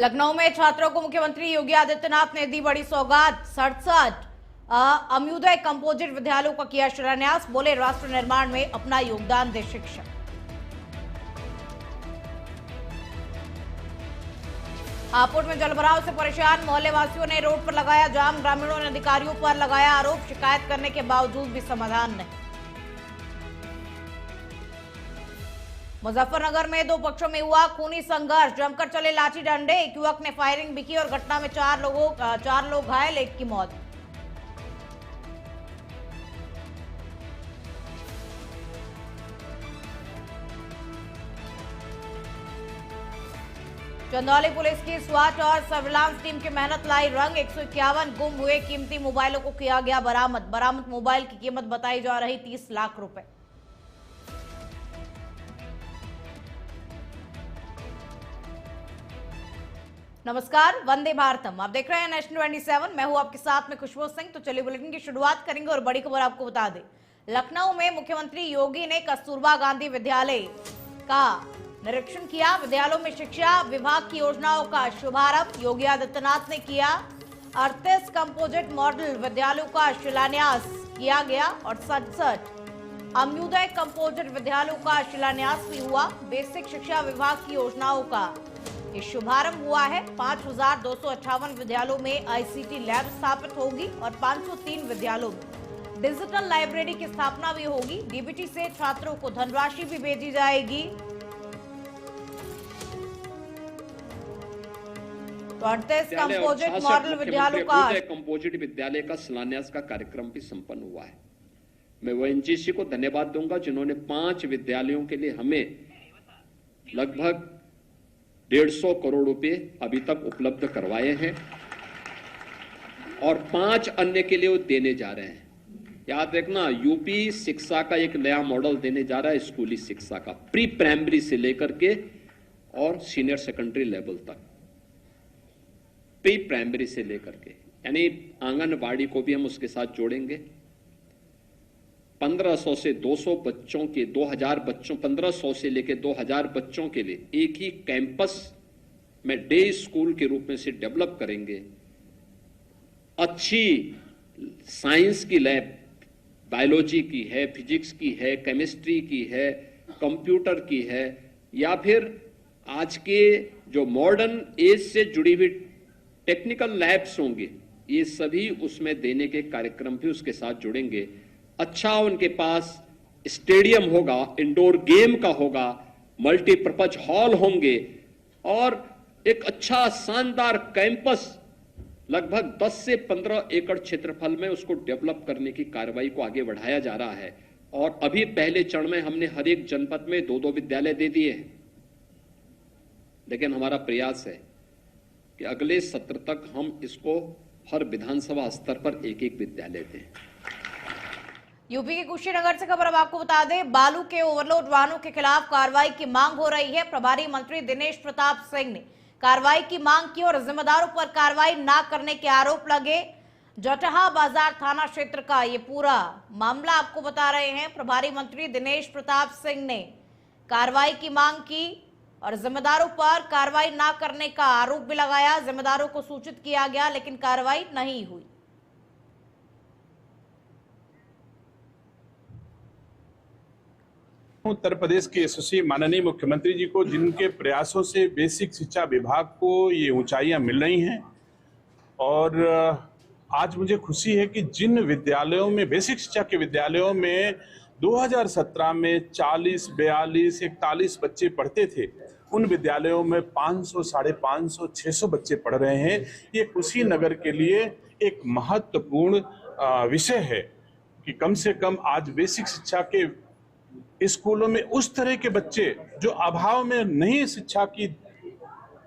लखनऊ में छात्रों को मुख्यमंत्री योगी आदित्यनाथ ने दी बड़ी सौगात। 67 अम्योदय कंपोजिट विद्यालयों का किया शिलान्यास। बोले, राष्ट्र निर्माण में अपना योगदान दे शिक्षक। हापुड़ में जलभराव से परेशान मोहल्ले वासियों ने रोड पर लगाया जाम। ग्रामीणों ने अधिकारियों पर लगाया आरोप, शिकायत करने के बावजूद भी समाधान नहीं। मुजफ्फरनगर में दो पक्षों में हुआ खूनी संघर्ष। जमकर चले लाठी डंडे, एक युवक ने फायरिंग भी की और घटना में चार लोग घायल, एक की मौत। चंदौली पुलिस की स्वाट और सर्विलांस टीम की मेहनत लाई रंग। 151 गुम हुए कीमती मोबाइलों को किया गया बरामद मोबाइल की कीमत बताई जा रही 30 लाख रुपए। नमस्कार, वंदे भारतम। आप देख रहे हैं नेशनल 27। मैं हूं आपके साथ में खुशबू सिंह। तो चलिए बुलेटिन की शुरुआत करेंगे और बड़ी खबर आपको बता दें। लखनऊ में मुख्यमंत्री योगी ने कस्तूरबा गांधी विद्यालय का निरीक्षण किया। विद्यालयों में शिक्षा विभाग की योजनाओं का शुभारंभ योगी आदित्यनाथ ने किया। 38 कंपोजिट मॉडल विद्यालयों का शिलान्यास किया गया और 67 अम्योदय कंपोजिट विद्यालयों का शिलान्यास भी हुआ। बेसिक शिक्षा विभाग की योजनाओं का ये शुभारंभ हुआ है। 5258 विद्यालयों में आईसीटी लैब स्थापित होगी और 503 विद्यालयों में डिजिटल लाइब्रेरी की स्थापना भी होगी। डीबीटी से छात्रों को धनराशि भी भेजी जाएगी। तो 38 कंपोजिट मॉडल विद्यालयों का कंपोजिट विद्यालय का शिलान्यास का कार्यक्रम भी संपन्न हुआ है। मैं ओएनजीसी को धन्यवाद दूंगा जिन्होंने 5 विद्यालयों के लिए हमें लगभग 150 करोड़ रुपए अभी तक उपलब्ध करवाए हैं और 5 अन्य के लिए वो देने जा रहे हैं। याद रखना, यूपी शिक्षा का एक नया मॉडल देने जा रहा है, स्कूली शिक्षा का, प्री प्राइमरी से लेकर के और सीनियर सेकेंडरी लेवल तक, प्री प्राइमरी से लेकर के, यानी आंगनबाड़ी को भी हम उसके साथ जोड़ेंगे। 1500 से 200 बच्चों के 2000 बच्चों 1500 से लेकर 2000 बच्चों के लिए एक ही कैंपस में डे स्कूल के रूप में से डेवलप करेंगे। अच्छी साइंस की लैब, बायोलॉजी की है, फिजिक्स की है, केमिस्ट्री की है, कंप्यूटर की है, या फिर आज के जो मॉडर्न एज से जुड़ी हुई टेक्निकल लैब्स होंगे, ये सभी उसमें देने के कार्यक्रम भी उसके साथ जुड़ेंगे। अच्छा उनके पास स्टेडियम होगा, इंडोर गेम का होगा, मल्टीपर्पज हॉल होंगे और एक अच्छा शानदार कैंपस लगभग 10 से 15 एकड़ क्षेत्रफल में उसको डेवलप करने की कार्रवाई को आगे बढ़ाया जा रहा है। और अभी पहले चरण में हमने हर एक जनपद में 2-2 विद्यालय दे दिए हैं, लेकिन हमारा प्रयास है कि अगले सत्र तक हम इसको हर विधानसभा स्तर पर एक एक विद्यालय दें। यूपी के कुशीनगर से खबर अब आपको बता दें। बालू के ओवरलोड वाहनों के खिलाफ कार्रवाई की मांग हो रही है। प्रभारी मंत्री दिनेश प्रताप सिंह ने कार्रवाई की मांग की और जिम्मेदारों पर कार्रवाई न करने के आरोप लगे। जटहा बाजार थाना क्षेत्र का ये पूरा मामला आपको बता रहे हैं। प्रभारी मंत्री दिनेश प्रताप सिंह ने कार्रवाई की मांग की और जिम्मेदारों पर कार्रवाई न करने का आरोप भी लगाया। जिम्मेदारों को सूचित किया गया लेकिन कार्रवाई नहीं हुई। उत्तर प्रदेश के यशस्वी माननीय मुख्यमंत्री जी को, जिनके प्रयासों से बेसिक शिक्षा विभाग को ये ऊंचाइयां मिल रही हैं। और आज मुझे खुशी है कि जिन विद्यालयों में, बेसिक शिक्षा के विद्यालयों में 2017 में 40, 42, 41 बच्चे पढ़ते थे, उन विद्यालयों में 500, 550, 600 बच्चे पढ़ रहे हैं। ये कुशीनगर के लिए एक महत्वपूर्ण विषय है कि कम से कम आज बेसिक शिक्षा के स्कूलों में उस तरह के बच्चे जो अभाव में नहीं, शिक्षा की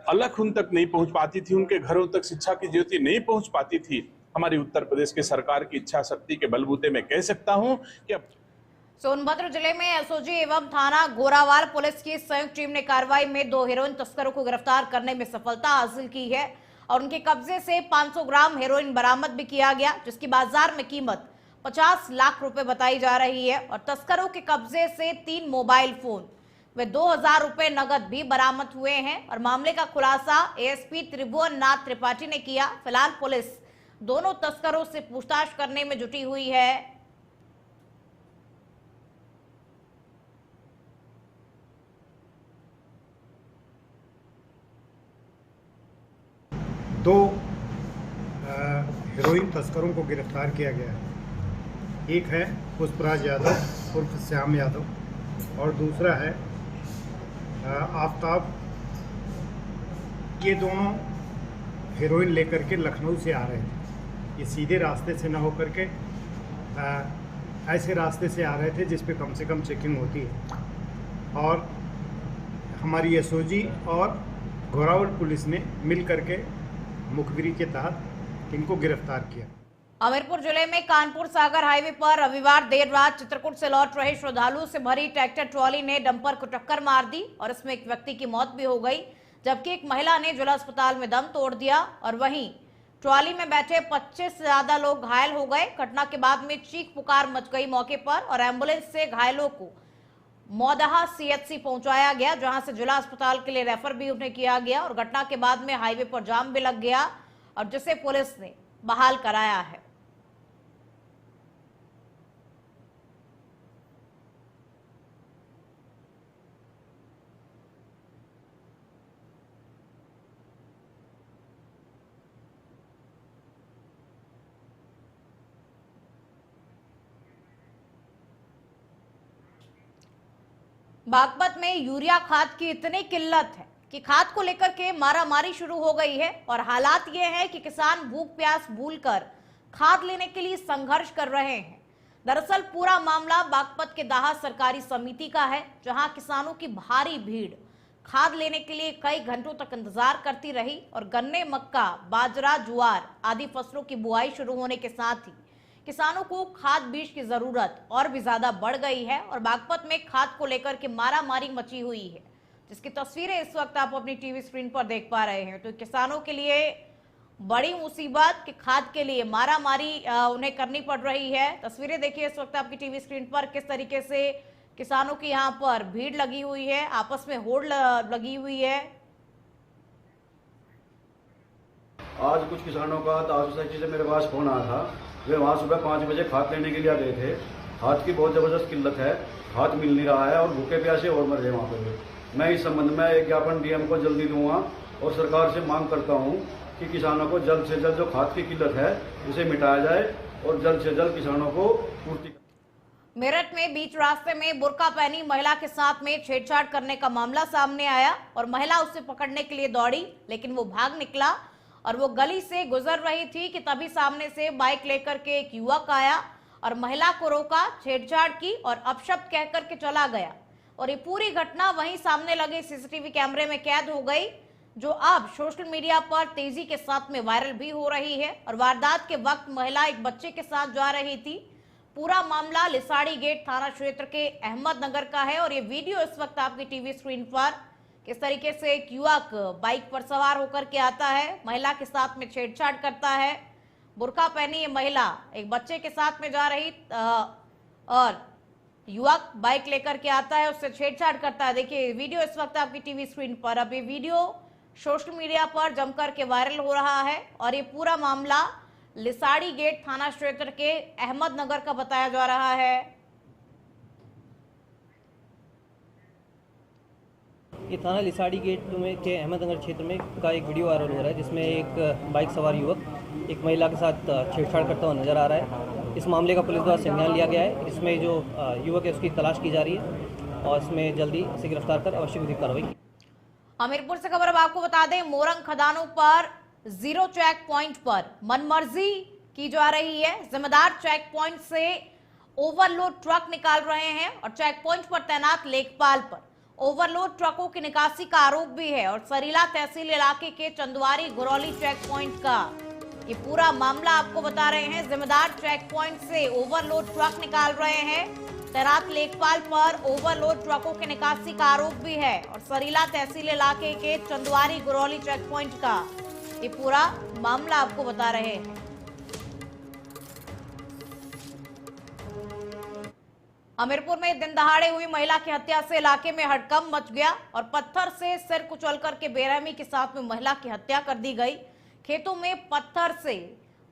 अलख उन तक नहीं पहुंच पाती थी, उनके घरों तक शिक्षा की ज्योति नहीं पहुंच पाती थी, हमारी उत्तर प्रदेश के सरकार की इच्छा शक्ति के बलबूते में कह सकता हूं कि सोनभद्र जिले में एसओजी एवं थाना गोरावाल पुलिस की संयुक्त टीम ने कार्रवाई में 2 हेरोइन तस्करों को गिरफ्तार करने में सफलता हासिल की है और उनके कब्जे से 500 ग्राम हेरोइन बरामद भी किया गया, जिसकी बाजार में कीमत 50 लाख रुपए बताई जा रही है। और तस्करों के कब्जे से 3 मोबाइल फोन, वे 2000 रुपए नगद भी बरामद हुए हैं और मामले का खुलासा एएसपी त्रिभुवन नाथ त्रिपाठी ने किया। फिलहाल पुलिस दोनों तस्करों से पूछताछ करने में जुटी हुई है। दो हेरोइन तस्करों को गिरफ्तार किया गया है। एक है पुष्पराज यादव उर्फ श्याम यादव और दूसरा है आफ्ताब। ये दोनों हेरोइन लेकर के लखनऊ से आ रहे थे। ये सीधे रास्ते से न होकर के ऐसे रास्ते से आ रहे थे जिस पे कम से कम चेकिंग होती है और हमारी एसओजी और घोरावल पुलिस ने मिल करके मुखबिरी के तहत इनको गिरफ्तार किया। हमीरपुर जिले में कानपुर सागर हाईवे पर रविवार देर रात चित्रकूट से लौट रहे श्रद्धालुओं से भरी ट्रैक्टर ट्रॉली ने डंपर को टक्कर मार दी और इसमें एक व्यक्ति की मौत भी हो गई, जबकि एक महिला ने जिला अस्पताल में दम तोड़ दिया और वहीं ट्रॉली में बैठे 25 से ज्यादा लोग घायल हो गए। घटना के बाद में चीख पुकार मच गई मौके पर और एम्बुलेंस से घायलों को मौदहा सीएचसी पहुंचाया गया, जहां से जिला अस्पताल के लिए रेफर भी उन्हें किया गया और घटना के बाद में हाईवे पर जाम भी लग गया और जिसे पुलिस ने बहाल कराया है। बागपत में यूरिया खाद की इतनी किल्लत है कि खाद को लेकर के मारामारी शुरू हो गई है और हालात ये है कि किसान भूख प्यास भूलकर खाद लेने के लिए संघर्ष कर रहे हैं। दरअसल पूरा मामला बागपत के दाहा सरकारी समिति का है, जहां किसानों की भारी भीड़ खाद लेने के लिए कई घंटों तक इंतजार करती रही और गन्ने, मक्का, बाजरा, ज्वार आदि फसलों की बुआई शुरू होने के साथ ही किसानों को खाद बीज की जरूरत और भी ज्यादा बढ़ गई है और बागपत में खाद को लेकर के मारामारी मची हुई है, जिसकी तस्वीरें इस वक्त आप अपनी टीवी स्क्रीन पर देख पा रहे हैं। तो किसानों के लिए बड़ी मुसीबत कि खाद के लिए मारामारी उन्हें करनी पड़ रही है। तस्वीरें देखिए इस वक्त आपकी टीवी स्क्रीन पर किस तरीके से किसानों की यहाँ पर भीड़ लगी हुई है, आपस में होड़ लगी हुई है। आज कुछ किसानों का दास सोसाइटी से मेरे पास फोन आया था। वे वहाँ सुबह 5 बजे खाद लेने के लिए गए थे। खाद की बहुत ज़बरदस्त किल्लत है, खाद मिल नहीं रहा है और भूखे प्यासे और मर रहे वहाँ पर। मैं इस संबंध में एक ज्ञापन डीएम को जल्दी दूंगा और सरकार से मांग करता हूँ कि किसानों को जल्द से जल्द जो खाद की किल्लत है उसे मिटाया जाए और जल्द से जल्द किसानों को पूर्ति। मेरठ में बीच रास्ते में बुर्का पहनी महिला के साथ में छेड़छाड़ करने का मामला सामने आया और महिला उसे पकड़ने के लिए दौड़ी, लेकिन वो भाग निकला और वो गली से गुजर रही थी कि तभी सामने से बाइक लेकर के एक युवक आया और महिला को रोका, छेड़छाड़ की और अपशब्द कहकर के चला गया और ये पूरी घटना वहीं सामने लगे सीसीटीवी कैमरे में कैद हो गई, जो अब सोशल मीडिया पर तेजी के साथ में वायरल भी हो रही है। और वारदात के वक्त महिला एक बच्चे के साथ जा रही थी। पूरा मामला लिसाड़ी गेट थाना क्षेत्र के अहमदनगर का है और ये वीडियो इस वक्त आपकी टीवी स्क्रीन पर किस तरीके से एक युवक बाइक पर सवार होकर के आता है, महिला के साथ में छेड़छाड़ करता है। बुर्का पहनी ये महिला एक बच्चे के साथ में जा रही और युवक बाइक लेकर के आता है, उससे छेड़छाड़ करता है। देखिए वीडियो इस वक्त आपकी टीवी स्क्रीन पर। अब ये वीडियो सोशल मीडिया पर जमकर के वायरल हो रहा है और ये पूरा मामला लिसाड़ी गेट थाना क्षेत्र के अहमदनगर का बताया जा रहा है। ये थाना लिसाड़ी गेट में के अहमदनगर क्षेत्र में का एक वीडियो वायरल हो रहा है, जिसमें एक बाइक सवार युवक एक महिला के साथ छेड़छाड़ करता हुआ नजर आ रहा है। इस मामले का पुलिस द्वारा संज्ञान लिया गया है। इसमें जो युवक है उसकी तलाश की जा रही है और इसमें जल्दी इसे गिरफ्तार कर अवश्य विधिक कार्रवाई की। हमीरपुर से खबर अब आपको बता दें, मोरंग खदानों पर जीरो चेक पॉइंट पर मनमर्जी की जा रही है। जिम्मेदार चेक पॉइंट से ओवरलोड ट्रक निकाल रहे हैं और चेक पॉइंट पर तैनात लेखपाल पर ओवरलोड ट्रकों की निकासी का आरोप भी है। और सरीला तहसील इलाके के चंदवारी घुरौली चेक पॉइंट का ये पूरा मामला आपको बता रहे हैं। जिम्मेदार चेक पॉइंट से ओवरलोड ट्रक निकाल रहे हैं, तैनात लेखपाल पर ओवरलोड ट्रकों की निकासी का आरोप भी है। और सरीला तहसील इलाके के चंदवारी घुरौली चेक पॉइंट का ये पूरा मामला आपको बता रहे हैं। हमीरपुर में दिन दहाड़े हुई महिला की हत्या से इलाके में हड़कंप मच गया और पत्थर से सिर कुचल करके बेरहमी के साथ में महिला की हत्या कर दी गई। खेतों में पत्थर से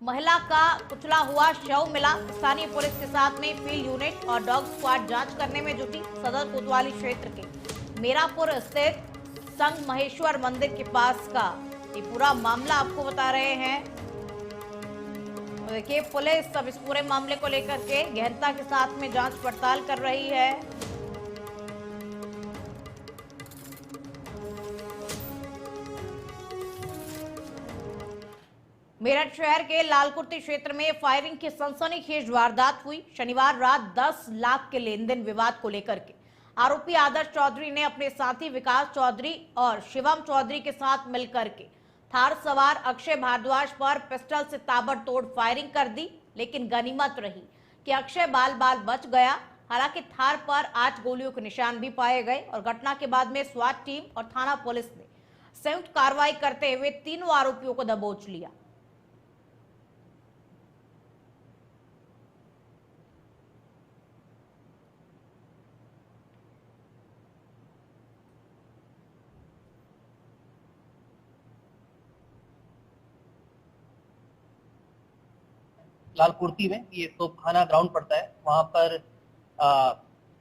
महिला का कुचला हुआ शव मिला। स्थानीय पुलिस के साथ में फील्ड यूनिट और डॉग स्क्वाड जांच करने में जुटी। सदर कोतवाली क्षेत्र के मीरापुर स्थित संग महेश्वर मंदिर के पास का ये पूरा मामला आपको बता रहे हैं। तो देखिए, पुलिस अब इस पूरे मामले को लेकर के गहनता के साथ में जांच पड़ताल कर रही है। मेरठ शहर के लालकुर्ती क्षेत्र में फायरिंग की सनसनीखेज वारदात हुई। शनिवार रात 10 लाख के लेन देन विवाद को लेकर के आरोपी आदर्श चौधरी ने अपने साथी विकास चौधरी और शिवम चौधरी के साथ मिलकर के थार सवार अक्षय भारद्वाज पर पिस्टल से ताबड़तोड़ फायरिंग कर दी, लेकिन गनीमत रही कि अक्षय बाल बाल बच गया। हालांकि थार पर 8 गोलियों के निशान भी पाए गए और घटना के बाद में स्वाट टीम और थाना पुलिस ने संयुक्त कार्रवाई करते हुए तीनों आरोपियों को दबोच लिया। लालकुर्ती में ये तोपखाना ग्राउंड पड़ता है, वहाँ पर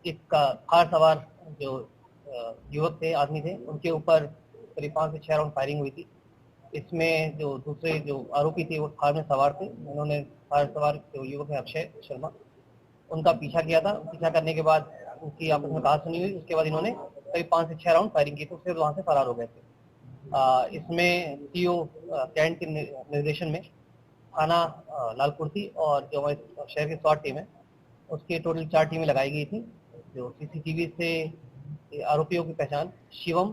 एक कार सवार जो युवक थे, आदमी थे, उनके ऊपर करीब 5 से 6 राउंड फायरिंग हुई थी। इसमें जो दूसरे जो आरोपी थे वो कार में सवार थे। उन्होंने कार सवार जो युवक है अक्षय शर्मा, उनका पीछा किया था। पीछा करने के बाद उनकी आपस में कहासुनी हुई। उसके बाद इन्होंने करीब 5 से 6 राउंड फायरिंग की तो फिर वहाँ से फरार हो गए थे। इसमें सीओ कैंट के निर्देशन में थाना लालकुर्ती और जो हमारे शहर की स्वाट टीम है उसकी टोटल 4 टीमें लगाई गई थी। जो सीसीटीवी से आरोपियों की पहचान शिवम,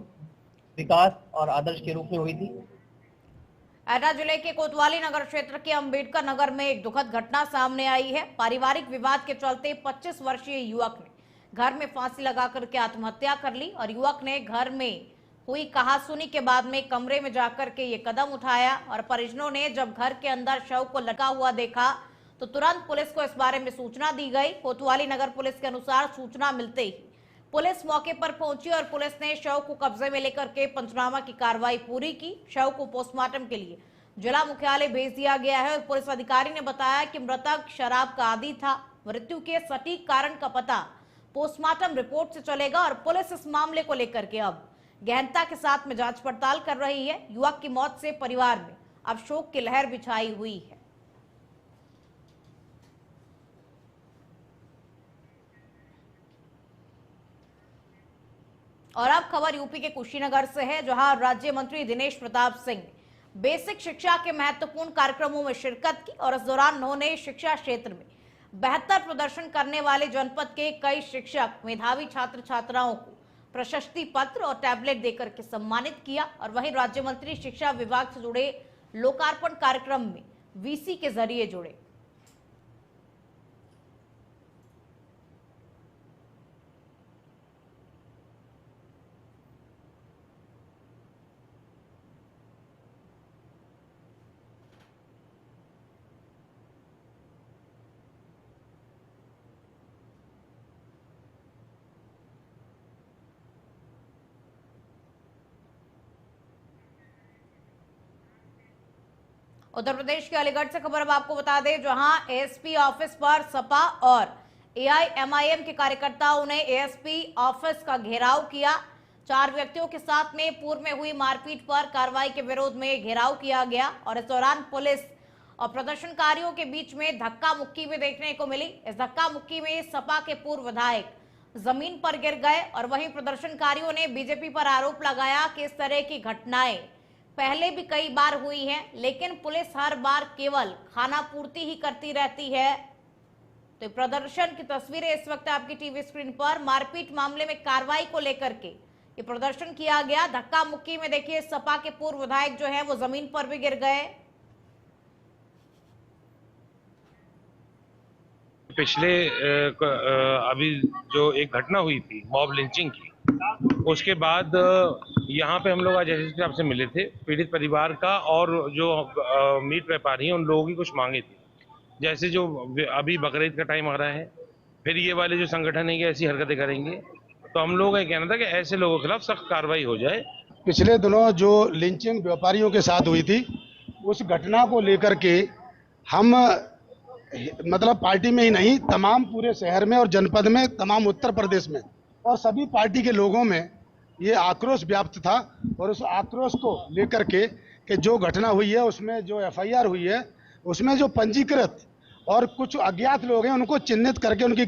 विकास और आदर्श के रूप में हुई थी। एटा जिले के कोतवाली नगर क्षेत्र के अंबेडकर नगर में एक दुखद घटना सामने आई है। पारिवारिक विवाद के चलते 25 वर्षीय युवक ने घर में फांसी लगा करके आत्महत्या कर ली और युवक ने घर में हुई कहासुनी के बाद में कमरे में जाकर के ये कदम उठाया और परिजनों ने जब घर के अंदर शव को लटका हुआ देखा तो तुरंत पुलिस को इस बारे में सूचना दी गई। कोतवाली नगर पुलिस के अनुसार सूचना मिलते ही पुलिस मौके पर पहुंची और पुलिस ने शव को कब्जे में लेकर के पंचनामा की कार्रवाई पूरी की। शव को पोस्टमार्टम के लिए जिला मुख्यालय भेज दिया गया है और पुलिस अधिकारी ने बताया कि मृतक शराब का आदी था। मृत्यु के सटीक कारण का पता पोस्टमार्टम रिपोर्ट से चलेगा और पुलिस इस मामले को लेकर के अब गहनता के साथ में जांच पड़ताल कर रही है। युवक की मौत से परिवार में अब शोक की लहर बिछाई हुई है। और अब खबर यूपी के कुशीनगर से है, जहां राज्य मंत्री दिनेश प्रताप सिंह ने बेसिक शिक्षा के महत्वपूर्ण कार्यक्रमों में शिरकत की और इस दौरान उन्होंने शिक्षा क्षेत्र में बेहतर प्रदर्शन करने वाले जनपद के कई शिक्षक, मेधावी छात्र छात्राओं को प्रशस्ति पत्र और टैबलेट देकर के सम्मानित किया। और वहीं राज्य मंत्री शिक्षा विभाग से जुड़े लोकार्पण कार्यक्रम में वीसी के जरिए जुड़े। उत्तर प्रदेश के अलीगढ़ से खबर अब आपको बता दें, जहां एएसपी ऑफिस पर सपा और एआईएमआईएम के कार्यकर्ताओं ने एएसपी ऑफिस का घेराव किया। 4 व्यक्तियों के साथ में पूर्व में हुई मारपीट पर कार्रवाई के विरोध में घेराव किया गया और इस दौरान पुलिस और प्रदर्शनकारियों के बीच में धक्का मुक्की भी देखने को मिली। इस धक्का मुक्की में सपा के पूर्व विधायक जमीन पर गिर गए और वहीं प्रदर्शनकारियों ने बीजेपी पर आरोप लगाया कि इस तरह की घटनाएं पहले भी कई बार हुई हैं, लेकिन पुलिस हर बार केवल खाना पूर्ति ही करती रहती है। तो प्रदर्शन की तस्वीरें इस वक्त आपकी टीवी स्क्रीन पर। मारपीट मामले में कार्रवाई को लेकर के ये प्रदर्शन किया गया। धक्का मुक्की में देखिए सपा के पूर्व विधायक जो है वो जमीन पर भी गिर गए। पिछले अभी जो एक घटना हुई थी मॉब लिंचिंग की, उसके बाद यहाँ पे हम लोग आज एसएसपी साहब से मिले थे। पीड़ित परिवार का और जो मीट व्यापारी हैं उन लोगों की कुछ मांगे थी, जैसे जो अभी बकरीद का टाइम आ रहा है फिर ये वाले जो संगठन है कि ऐसी हरकतें करेंगे, तो हम लोगों का कहना था कि ऐसे लोगों के खिलाफ सख्त कार्रवाई हो जाए। पिछले दिनों जो लिंचिंग व्यापारियों के साथ हुई थी, उस घटना को लेकर के हम मतलब पार्टी में ही नहीं, तमाम पूरे शहर में और जनपद में, तमाम उत्तर प्रदेश में और सभी पार्टी के लोगों में ये आक्रोश व्याप्त था। और उस आक्रोश को लेकर के कि जो घटना हुई है उसमें जो FIR हुई है उसमें जो पंजीकृत और कुछ अज्ञात लोग हैं उनको चिन्हित करके उनकी